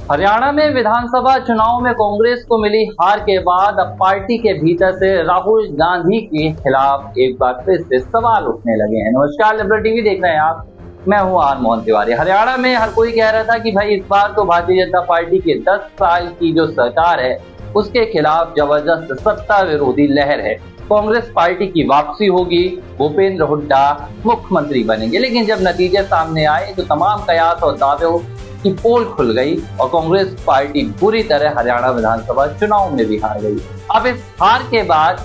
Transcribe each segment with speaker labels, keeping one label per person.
Speaker 1: हरियाणा में विधानसभा चुनाव में कांग्रेस को मिली हार के बाद अब पार्टी के भीतर से राहुल गांधी के खिलाफ एक बार फिर से सवाल उठने लगे हैं। नमस्कार, लिबरल टीवी देख रहे हैं आप, मैं हूं आर मोहन तिवारी। हरियाणा में हर कोई कह रहा था कि भाई इस बार तो भारतीय जनता पार्टी की 10 साल की जो सरकार है उसके खिलाफ जबरदस्त सत्ता विरोधी लहर है, कांग्रेस पार्टी की वापसी होगी, भूपेंद्र हुड्डा मुख्यमंत्री बनेंगे। लेकिन जब नतीजे सामने आए तो तमाम कयास और दावों की पोल खुल गई और कांग्रेस पार्टी बुरी तरह हरियाणा विधानसभा चुनाव में भी हार गई। अब इस हार के बाद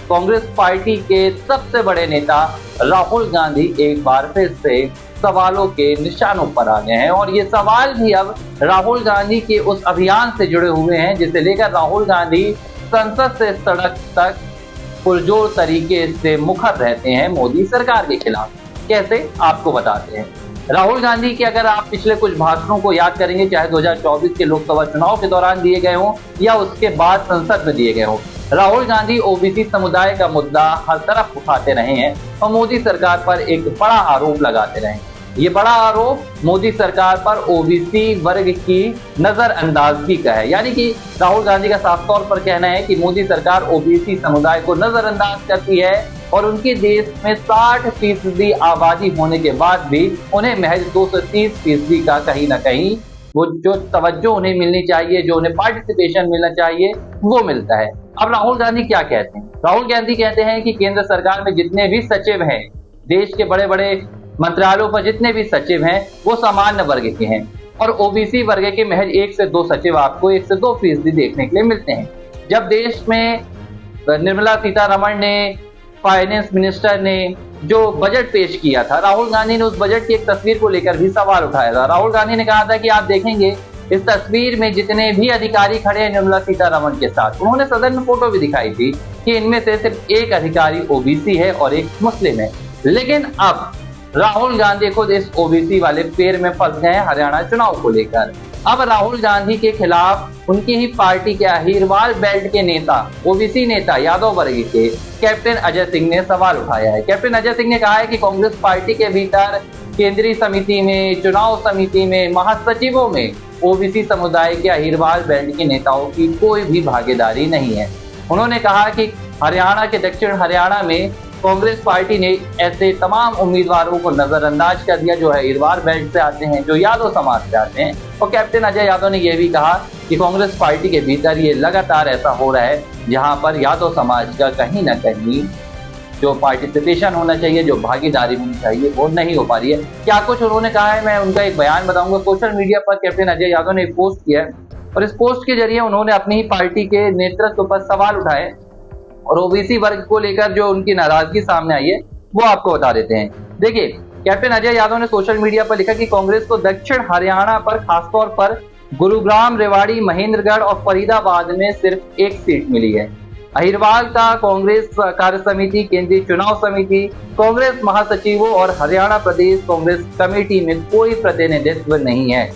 Speaker 1: कांग्रेस पार्टी के सबसे बड़े नेता राहुल गांधी एक बार फिर से सवालों के निशानों पर आ गए हैं और ये सवाल भी अब राहुल गांधी के उस अभियान से जुड़े हुए हैं जिसे लेकर राहुल गांधी संसद से सड़क तक पुरजोर तरीके से मुखर रहते हैं मोदी सरकार के खिलाफ। कैसे, आपको बताते हैं। राहुल गांधी के अगर आप पिछले कुछ भाषणों को याद करेंगे, चाहे 2024 के लोकसभा चुनाव के दौरान दिए गए हों या उसके बाद संसद में दिए गए हों, राहुल गांधी ओबीसी समुदाय का मुद्दा हर तरफ उठाते रहे हैं और मोदी सरकार पर एक बड़ा आरोप लगाते रहे हैं। ये बड़ा आरोप मोदी सरकार पर ओबीसी वर्ग की नजरअंदाजगी का है, यानी कि राहुल गांधी का साफ तौर पर कहना है कि मोदी सरकार ओबीसी समुदाय को नजरअंदाज करती है और उनके देश में 60% आबादी होने के बाद भी उन्हें महज 230% का कहीं ना कहीं वो जो तवज्जो उन्हें मिलनी चाहिए, जो उन्हें पार्टिसिपेशन मिलना चाहिए, वो मिलता है। अब राहुल गांधी क्या कहते हैं? राहुल गांधी कहते हैं कि केंद्र सरकार में जितने भी सचिव हैं, देश के बड़े बड़े मंत्रालयों पर जितने भी सचिव हैं, वो सामान्य वर्ग के हैं और ओबीसी वर्ग के महज 1 से 2 सचिव आपको 1 से 2% देखने के लिए मिलते हैं। जब देश में निर्मला सीतारमण ने, फाइनेंस मिनिस्टर ने जो बजट पेश किया था, राहुल गांधी ने उस बजट की एक तस्वीर को लेकर भी सवाल उठाया था। राहुल गांधी ने कहा था कि आप देखेंगे इस तस्वीर में जितने भी अधिकारी खड़े हैं निर्मला सीतारमण के साथ, उन्होंने सदन में फोटो भी दिखाई थी कि इनमें से सिर्फ एक अधिकारी ओबीसी है और एक मुस्लिम है। लेकिन अब राहुल गांधी खुद इस ओबीसी वाले पेड़ में फंस गए हैं हरियाणा चुनाव को लेकर। अब राहुल गांधी के खिलाफ उनकी ही पार्टी के अहिरवाल बेल्ट के नेता, ओबीसी नेता यादव वर्ग के कैप्टन अजय सिंह ने सवाल उठाया है। कैप्टन अजय सिंह ने कहा है कि कांग्रेस पार्टी के भीतर केंद्रीय समिति में, चुनाव समिति में, महासचिवों में ओबीसी समुदाय के अहिरवाल बेल्ट के नेताओं की कोई भी भागीदारी नहीं है। उन्होंने कहा कि हरियाणा के दक्षिण हरियाणा में कांग्रेस पार्टी ने ऐसे तमाम उम्मीदवारों को नजरअंदाज कर दिया जो अहिरवाल बेल्ट से आते हैं, जो यादव समाज से आते हैं। और कैप्टन अजय यादव ने यह भी कहा कि कांग्रेस पार्टी के भीतर ये लगातार ऐसा हो रहा है जहां पर यादव समाज का कहीं ना कहीं जो पार्टिसिपेशन होना चाहिए, जो भागीदारी होनी चाहिए, वो नहीं हो पा रही है। क्या कुछ उन्होंने कहा है, मैं उनका एक बयान बताऊंगा। सोशल मीडिया पर कैप्टन अजय यादव ने एक पोस्ट किया है और इस पोस्ट के जरिए उन्होंने अपनी ही पार्टी के नेतृत्व पर सवाल उठाए और ओबीसी वर्ग को लेकर जो उनकी नाराजगी सामने आई है वो आपको बता देते हैं। देखिए, कैप्टन अजय यादव ने सोशल मीडिया पर लिखा कि कांग्रेस को दक्षिण हरियाणा पर खासतौर पर गुरुग्राम, रेवाड़ी, महेंद्रगढ़ और फरीदाबाद में सिर्फ 1 सीट मिली है। अहिरवाल का कांग्रेस कार्य समिति, केंद्रीय चुनाव समिति, कांग्रेस महासचिवों और हरियाणा प्रदेश कांग्रेस कमेटी में कोई प्रतिनिधित्व नहीं है।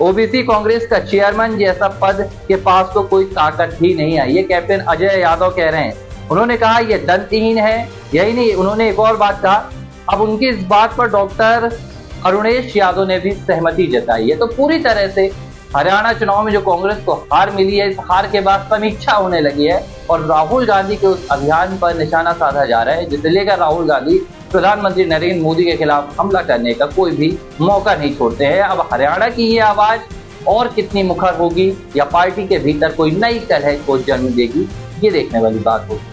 Speaker 1: ओबीसी कांग्रेस का चेयरमैन जैसा पद के पास तो कोई ताकत ही नहीं है, ये कैप्टन अजय यादव कह रहे हैं। उन्होंने कहा यह दंतहीन है। यही नहीं, उन्होंने एक और बात कहा, अब उनकी इस बात पर डॉक्टर अरुणेश यादव ने भी सहमति जताई है। तो पूरी तरह से हरियाणा चुनाव में जो कांग्रेस को हार मिली है, इस हार के बाद समीक्षा होने लगी है और राहुल गांधी के उस अभियान पर निशाना साधा जा रहा है जिसे लेकर राहुल गांधी प्रधानमंत्री नरेंद्र मोदी के खिलाफ हमला करने का कोई भी मौका नहीं छोड़ते हैं। अब हरियाणा की ये आवाज और कितनी मुखर होगी या पार्टी के भीतर कोई नई तरह को जन्म देगी, ये देखने वाली बात होगी।